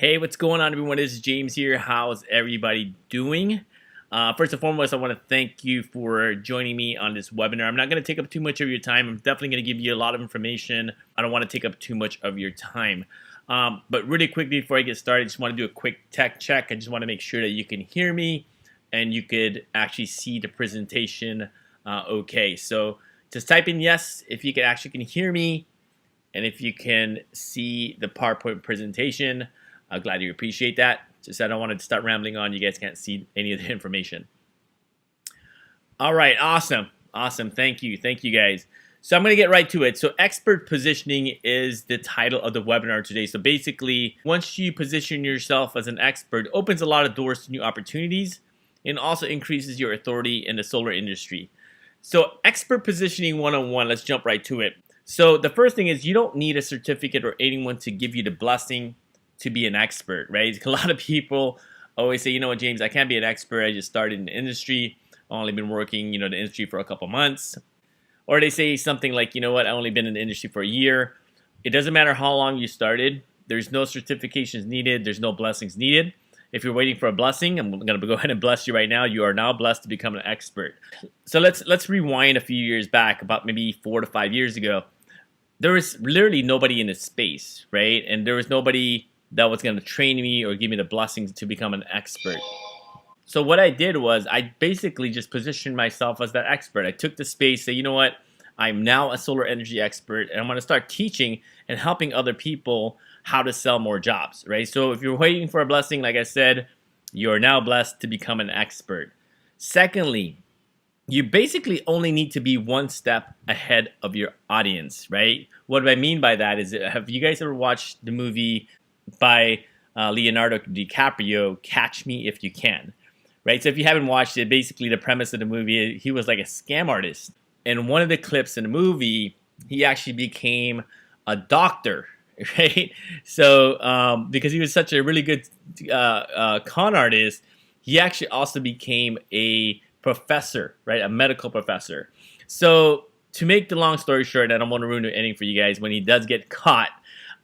Hey, what's going on, everyone? This is James here. How's everybody doing? First and foremost, I want to thank you for joining me on this webinar. I'm not going to take up too much of your time. I'm definitely going to give you a lot of information. I don't want to take up too much of your time. But really quickly, before I get started, I just want to do a quick tech check. I just want to make sure that you can hear me and you could actually see the presentation okay. So just type in yes if you can hear me and if you can see the PowerPoint presentation. I'm glad you appreciate that. Just I don't want to start rambling on. You guys can't see any of the information. All right, awesome. Thank you guys. So I'm going to get right to it. So expert positioning is the title of the webinar today. So basically, once you position yourself as an expert, it opens a lot of doors to new opportunities and also increases your authority in the solar industry. So expert positioning 101, let's jump right to it. So the first thing is you don't need a certificate or anyone to give you the blessing to be an expert, right? A lot of people always say, you know what, James, I can't be an expert. I just started in the industry. I've only been working, the industry for a couple months. Or they say something like, you know what, I've only been in the industry for a year. It doesn't matter how long you started. There's no certifications needed. There's no blessings needed. If you're waiting for a blessing, I'm going to go ahead and bless you right now. You are now blessed to become an expert. So let's rewind a few years back, about maybe 4 to 5 years ago. There was literally nobody in this space, right? And there was nobody that was going to train me or give me the blessings to become an expert. So what I did was I basically just positioned myself as that expert. I took the space, say, you know what, I'm now a solar energy expert, and I'm going to start teaching and helping other people how to sell more jobs, right? So if you're waiting for a blessing, like I said, you're now blessed to become an expert. Secondly, you basically only need to be one step ahead of your audience, right? What I mean by that is, have you guys ever watched the movie by Leonardo DiCaprio, Catch Me If You Can, right? So if you haven't watched it, basically the premise of the movie, he was like a scam artist. And one of the clips in the movie, he actually became a doctor, right? So because he was such a really good con artist, he actually also became a professor, right? A medical professor. So to make the long story short, I don't want to ruin the ending for you guys, when he does get caught,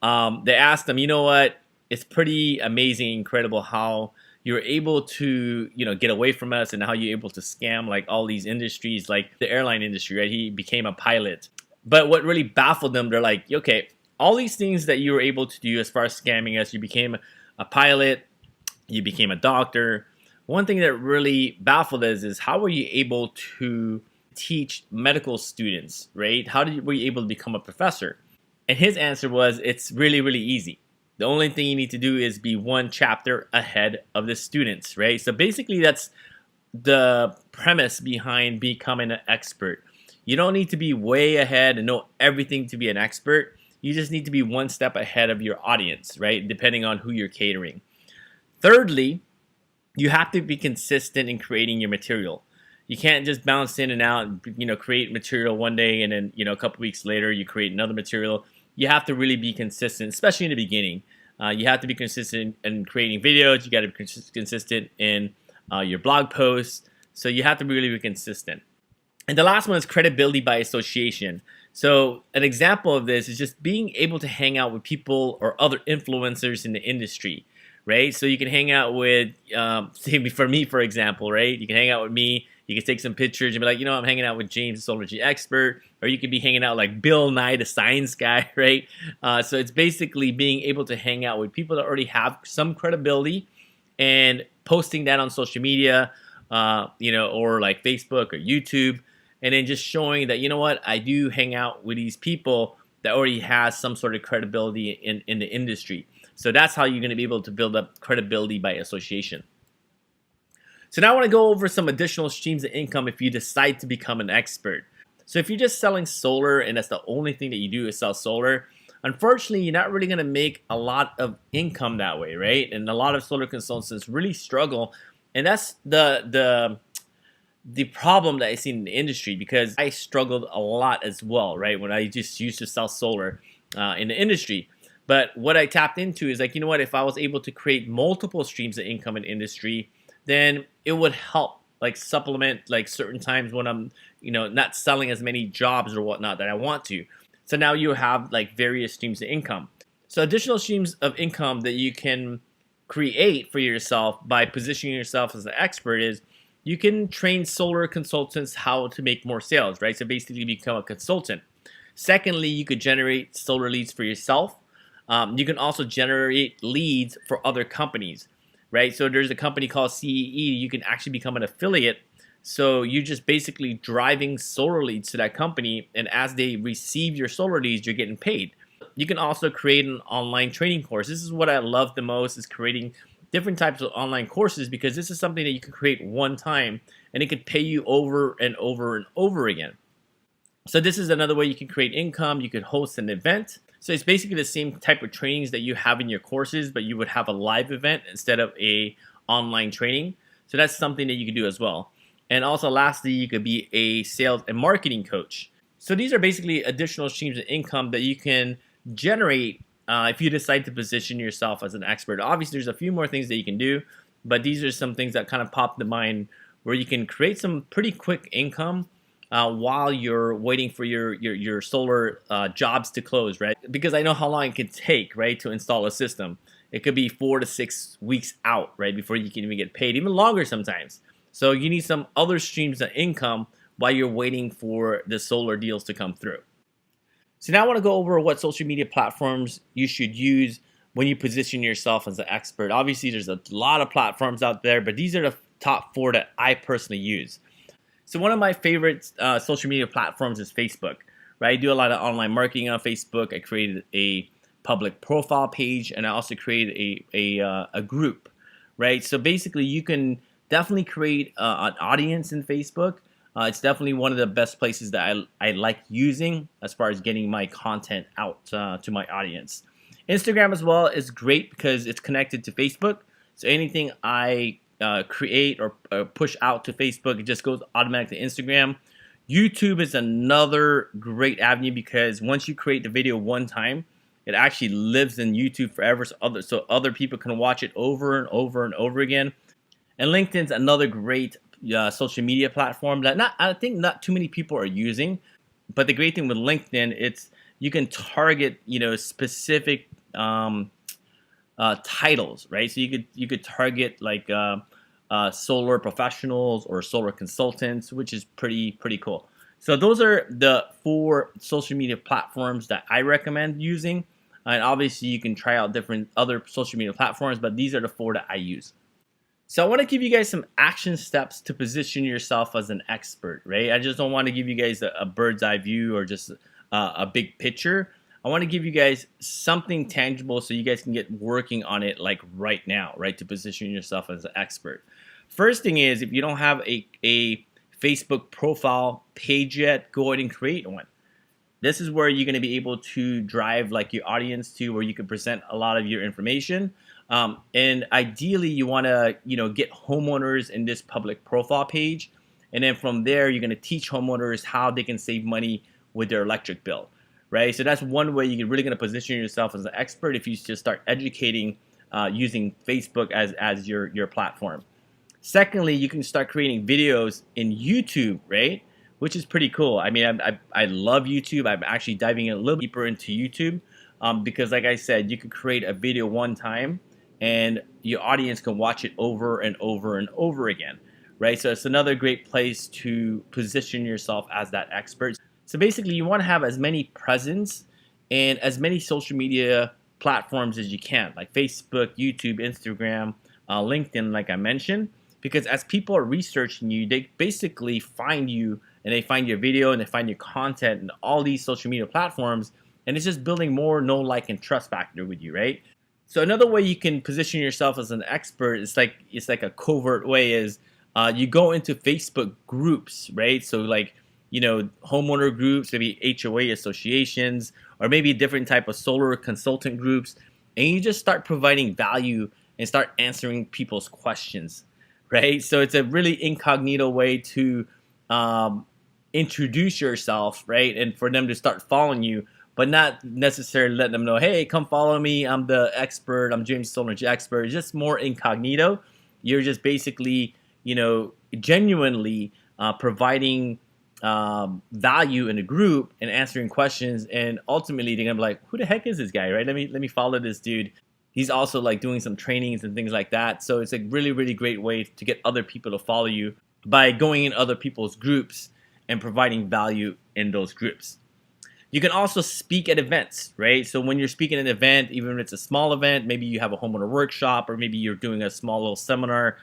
they asked him, you know what, it's pretty amazing, incredible how you're able to, get away from us and how you're able to scam like all these industries, like the airline industry, right? He became a pilot. But what really baffled them, they're like, okay, all these things that you were able to do as far as scamming us, you became a pilot, you became a doctor. One thing that really baffled us is how were you able to teach medical students, right? Were you able to become a professor? And his answer was, it's really, really easy. The only thing you need to do is be one chapter ahead of the students, right? So basically that's the premise behind becoming an expert. You don't need to be way ahead and know everything to be an expert. You just need to be one step ahead of your audience, right? Depending on who you're catering. Thirdly, you have to be consistent in creating your material. You can't just bounce in and out and, create material one day and then, a couple weeks later you create another material. You have to really be consistent, especially in the beginning. You have to be consistent in creating videos. You got to be consistent in your blog posts. So you have to really be consistent. And the last one is credibility by association. So an example of this is just being able to hang out with people or other influencers in the industry, right? So you can hang out with, say for me, for example, right? You can hang out with me. You can take some pictures and be like, I'm hanging out with James, the solar energy expert. Or you could be hanging out like Bill Nye, the science guy, right? So it's basically being able to hang out with people that already have some credibility and posting that on social media, or like Facebook or YouTube. And then just showing that, I do hang out with these people that already has some sort of credibility in the industry. So that's how you're going to be able to build up credibility by association. So now I want to go over some additional streams of income if you decide to become an expert. So if you're just selling solar and that's the only thing that you do is sell solar, unfortunately, you're not really going to make a lot of income that way, right? And a lot of solar consultants really struggle. And that's the problem that I see in the industry, because I struggled a lot as well, right? When I just used to sell solar in the industry. But what I tapped into is like, if I was able to create multiple streams of income in industry, then it would help like supplement like certain times when I'm, not selling as many jobs or whatnot that I want to. So now you have like various streams of income. So additional streams of income that you can create for yourself by positioning yourself as an expert is you can train solar consultants how to make more sales, right? So basically become a consultant. Secondly, you could generate solar leads for yourself. You can also generate leads for other companies, right? So there's a company called CEE. You can actually become an affiliate. So you're just basically driving solar leads to that company, and as they receive your solar leads, you're getting paid. You can also create an online training course. This is what I love the most, is creating different types of online courses, because this is something that you can create one time and it could pay you over and over and over again. So this is another way you can create income. You could host an event. So it's basically the same type of trainings that you have in your courses, but you would have a live event instead of a online training. So that's something that you could do as well. And also lastly, you could be a sales and marketing coach. So these are basically additional streams of income that you can generate if you decide to position yourself as an expert. Obviously, there's a few more things that you can do, but these are some things that kind of pop to mind where you can create some pretty quick income while you're waiting for your solar jobs to close, right? Because I know how long it could take, right, to install a system. It could be 4 to 6 weeks out, right, before you can even get paid, even longer sometimes. So you need some other streams of income while you're waiting for the solar deals to come through. So now I want to go over what social media platforms you should use when you position yourself as an expert. Obviously, there's a lot of platforms out there, but these are the top 4 that I personally use. So one of my favorite social media platforms is Facebook, right? I do a lot of online marketing on Facebook. I created a public profile page, and I also created a group, right? So basically, you can definitely create an audience in Facebook. It's definitely one of the best places that I like using as far as getting my content out to my audience. Instagram as well is great because it's connected to Facebook. So anything I create or push out to Facebook, it just goes automatically to Instagram. YouTube is another great avenue because once you create the video one time, it actually lives in YouTube forever, so other people can watch it over and over and over again. And LinkedIn's another great social media platform that I think not too many people are using. But the great thing with LinkedIn, it's you can target specific titles, right? So you could target like solar professionals or solar consultants, which is pretty cool. So those are the 4 social media platforms that I recommend using. And obviously you can try out different other social media platforms, but these are the 4 that I use. So I want to give you guys some action steps to position yourself as an expert, right? I just don't want to give you guys a bird's eye view or just a big picture. I want to give you guys something tangible so you guys can get working on it like right now, right? To position yourself as an expert. First thing is, if you don't have a Facebook profile page yet, go ahead and create one. This is where you're going to be able to drive like your audience to where you can present a lot of your information. And ideally, you want to get homeowners in this public profile page, and then from there, you're going to teach homeowners how they can save money with their electric bill, right? So that's one way you're really going to position yourself as an expert if you just start educating using Facebook as your platform. Secondly, you can start creating videos in YouTube, right? Which is pretty cool. I mean, I love YouTube. I'm actually diving a little deeper into YouTube because, like I said, you could create a video one time and your audience can watch it over and over and over again, right? So it's another great place to position yourself as that expert. So basically, you want to have as many presence and as many social media platforms as you can, like Facebook, YouTube, Instagram, LinkedIn, like I mentioned, because as people are researching you, they basically find you and they find your video and they find your content and all these social media platforms, and it's just building more know, like, and trust factor with you, right? So another way you can position yourself as an expert, it's like a covert way, is you go into Facebook groups, right? So like homeowner groups, maybe HOA associations, or maybe different type of solar consultant groups, and you just start providing value and start answering people's questions, right? So it's a really incognito way to introduce yourself, right? And for them to start following you, but not necessarily let them know, hey, come follow me. I'm the expert. I'm James Solar Expert. It's just more incognito. You're just basically, genuinely providing value in a group and answering questions. And ultimately, they're gonna be like, who the heck is this guy, right? Let me follow this dude. He's also like doing some trainings and things like that. So it's a really, really great way to get other people to follow you by going in other people's groups and providing value in those groups. You can also speak at events, right? So when you're speaking at an event, even if it's a small event, maybe you have a homeowner workshop, or maybe you're doing a small little seminar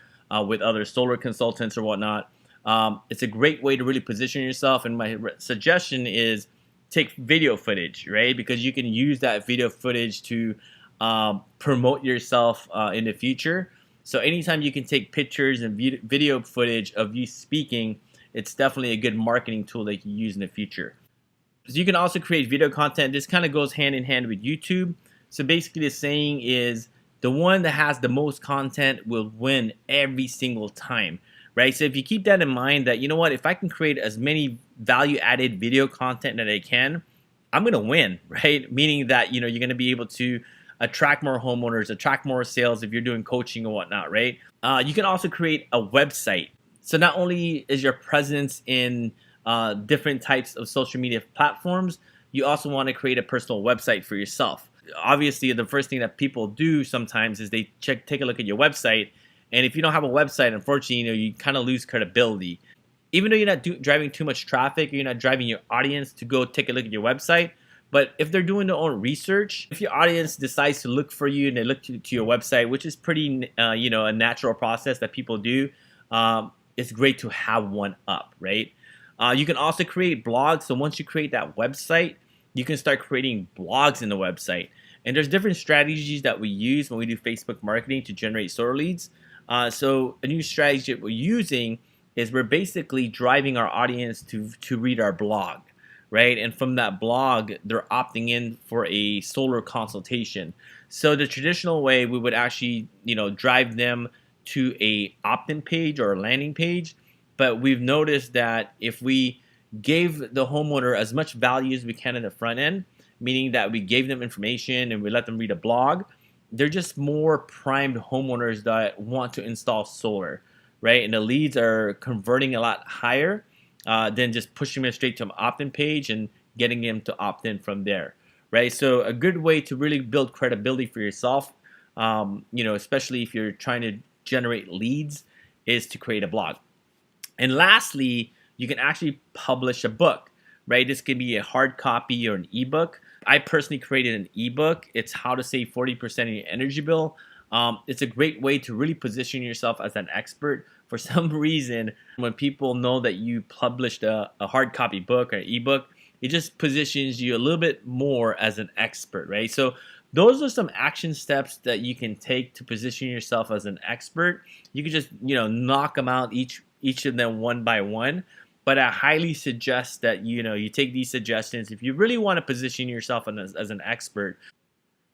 with other solar consultants or whatnot. It's a great way to really position yourself. And my suggestion is take video footage, right? Because you can use that video footage to promote yourself in the future. So anytime you can take pictures and video footage of you speaking, it's definitely a good marketing tool that you can use in the future. So you can also create video content. This kind of goes hand in hand with YouTube. So basically the saying is the one that has the most content will win every single time, right? So if you keep that in mind, that, you know what, if I can create as many value added video content that I can, I'm going to win, right? Meaning that, you know, you're going to be able to attract more homeowners, attract more sales if you're doing coaching and whatnot, right? You can also create a website. So not only is your presence in different types of social media platforms, you also want to create a personal website for yourself. Obviously, the first thing that people do sometimes is they take a look at your website, and if you don't have a website, unfortunately, you know, you kind of lose credibility. Even though you're not driving too much traffic, or you're not driving your audience to go take a look at your website, but if they're doing their own research, if your audience decides to look for you and they look to your website, which is pretty, you know, a natural process that people do, it's great to have one up, right? You can also create blogs. So once you create that website, you can start creating blogs in the website. And there's different strategies that we use when we do Facebook marketing to generate solar leads. So a new strategy that we're using is we're basically driving our audience to read our blog, right? And from that blog, they're opting in for a solar consultation. So the traditional way, we would actually, you know, drive them to a opt-in page or a landing page. But we've noticed that if we gave the homeowner as much value as we can in the front end, meaning that we gave them information and we let them read a blog, they're just more primed homeowners that want to install solar, right? And the leads are converting a lot higher than just pushing them straight to an opt-in page and getting them to opt in from there, right? So a good way to really build credibility for yourself, you know, especially if you're trying to generate leads, is to create a blog. And lastly, you can actually publish a book, right? This could be a hard copy or an ebook. I personally created an ebook. It's how to save 40% of your energy bill. It's a great way to really position yourself as an expert. For some reason, when people know that you published a hard copy book or ebook, it just positions you a little bit more as an expert, right? So those are some action steps that you can take to position yourself as an expert. You can just, you know, knock them out each of them one by one. But I highly suggest that, you know, you take these suggestions if you really want to position yourself as an expert.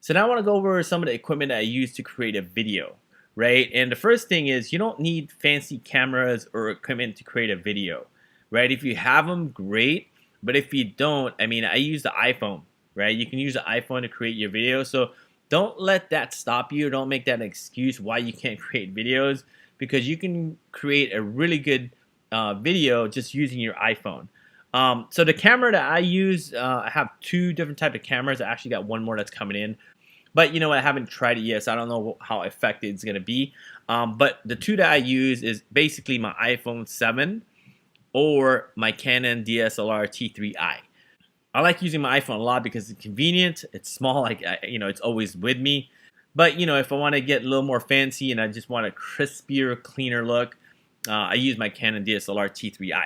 So now I want to go over some of the equipment that I use to create a video, right? And the first thing is you don't need fancy cameras or equipment to create a video, right? If you have them, great. But if you don't, I mean, I use the iPhone, right? You can use the iPhone to create your video. So don't let that stop you. Don't make that an excuse why you can't create videos, because you can create a really good video just using your iPhone. So the camera that I use, I have two different type of cameras. I actually got one more that's coming in. But you know, I haven't tried it yet, so I don't know how effective it's going to be. But the two that I use is basically my iPhone 7 or my Canon DSLR T3i. I like using my iPhone a lot because it's convenient. It's small, like, you know, it's always with me. But you know, if I want to get a little more fancy and I just want a crispier, cleaner look, I use my Canon DSLR T3i.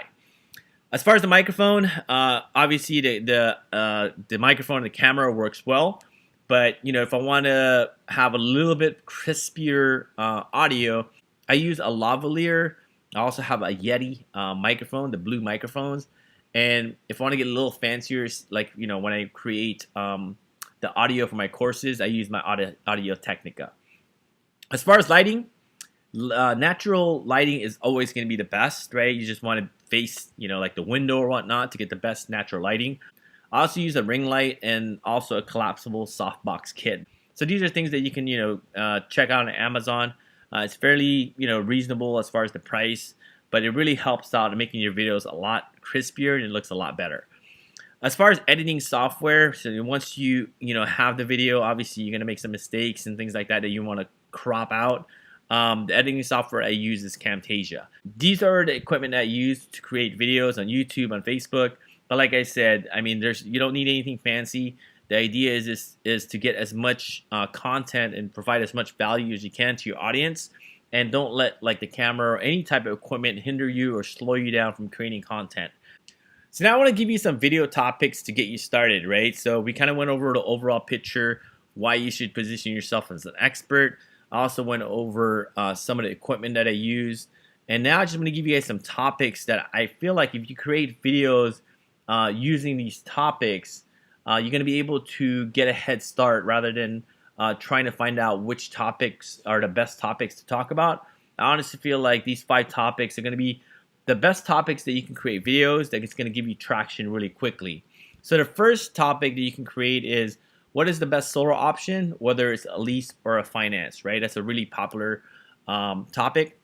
As far as the microphone, obviously the microphone and the camera works well. But you know, if I want to have a little bit crispier audio, I use a lavalier. I also have a Yeti microphone, the blue microphones. And if I want to get a little fancier, like, you know, when I create the audio for my courses, I use my Audio Technica. As far as lighting, natural lighting is always going to be the best, right? You just want to face, you know, like the window or whatnot to get the best natural lighting. I also use a ring light and also a collapsible softbox kit. So these are things that you can, you know, check out on Amazon. It's fairly, you know, reasonable as far as the price, but it really helps out in making your videos a lot crispier and it looks a lot better. As far as editing software, so once you have the video, obviously you're gonna make some mistakes and things like that that you want to crop out. The editing software I use is Camtasia. These are the equipment that I use to create videos on YouTube, on Facebook. But like I said, I mean, you don't need anything fancy. The idea is to get as much content and provide as much value as you can to your audience, and don't let like the camera or any type of equipment hinder you or slow you down from creating content. So now I want to give you some video topics to get you started, right? So we kind of went over the overall picture, why you should position yourself as an expert. I also went over some of the equipment that I use. And now I just want to give you guys some topics that I feel like if you create videos using these topics, you're going to be able to get a head start rather than trying to find out which topics are the best topics to talk about. I honestly feel like these 5 topics are going to be the best topics that you can create videos that it's going to give you traction really quickly. So the first topic that you can create is, what is the best solar option, whether it's a lease or a finance, right? That's a really popular topic.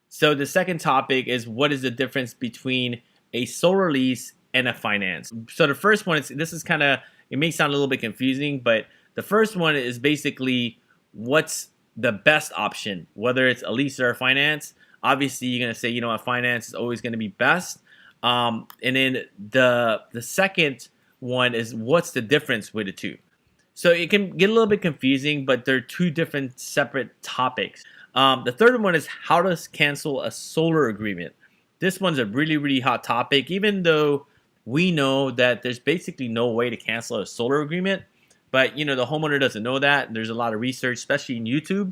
So the second topic is, what is the difference between a solar lease and a finance? So the first one is, this is kind of, it may sound a little bit confusing, but the first one is basically what's the best option, whether it's a lease or a finance. Obviously, you're going to say, you know what, finance is always going to be best. And then the second one is, what's the difference with the two? So it can get a little bit confusing, but they're 2 different separate topics. The third one is how to cancel a solar agreement. This one's a really, really hot topic, even though we know that there's basically no way to cancel a solar agreement. But, you know, the homeowner doesn't know that. There's a lot of research, especially in YouTube,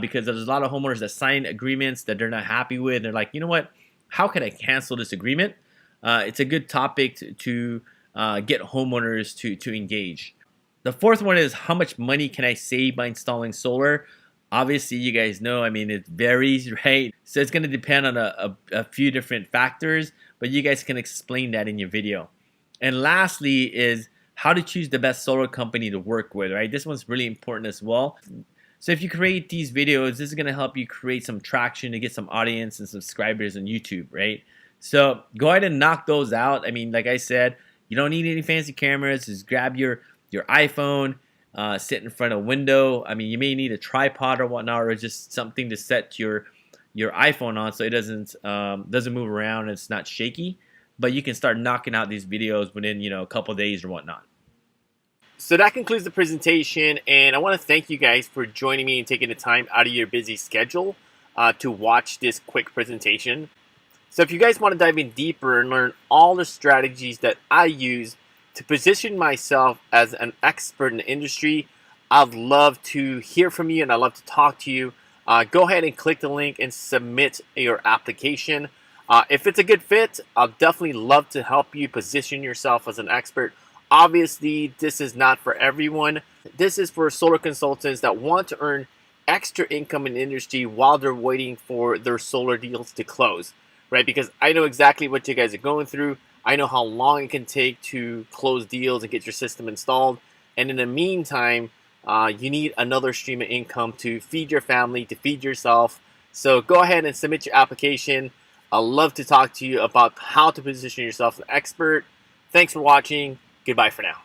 because there's a lot of homeowners that sign agreements that they're not happy with. They're like, you know what? How can I cancel this agreement? It's a good topic to get homeowners to engage. The fourth one is, how much money can I save by installing solar? Obviously, you guys know, I mean, it varies, right? So it's going to depend on a few different factors, but you guys can explain that in your video. And lastly is how to choose the best solar company to work with, right? This one's really important as well. So if you create these videos, this is going to help you create some traction to get some audience and subscribers on YouTube, right? So go ahead and knock those out. I mean, like I said, you don't need any fancy cameras. Just grab your iPhone, sit in front of a window. I mean, you may need a tripod or whatnot, or just something to set your iPhone on so it doesn't move around and it's not shaky. But you can start knocking out these videos within, you know, a couple days or whatnot. So that concludes the presentation, and I want to thank you guys for joining me and taking the time out of your busy schedule to watch this quick presentation. So if you guys want to dive in deeper and learn all the strategies that I use to position myself as an expert in the industry, I'd love to hear from you and I'd love to talk to you. Go ahead and click the link and submit your application. If it's a good fit, I'll definitely love to help you position yourself as an expert. Obviously, this is not for everyone. This is for solar consultants that want to earn extra income in the industry while they're waiting for their solar deals to close, right? Because I know exactly what you guys are going through. I know how long it can take to close deals and get your system installed. And in the meantime, you need another stream of income to feed your family, to feed yourself. So go ahead and submit your application. I'd love to talk to you about how to position yourself as an expert. Thanks for watching. Goodbye for now.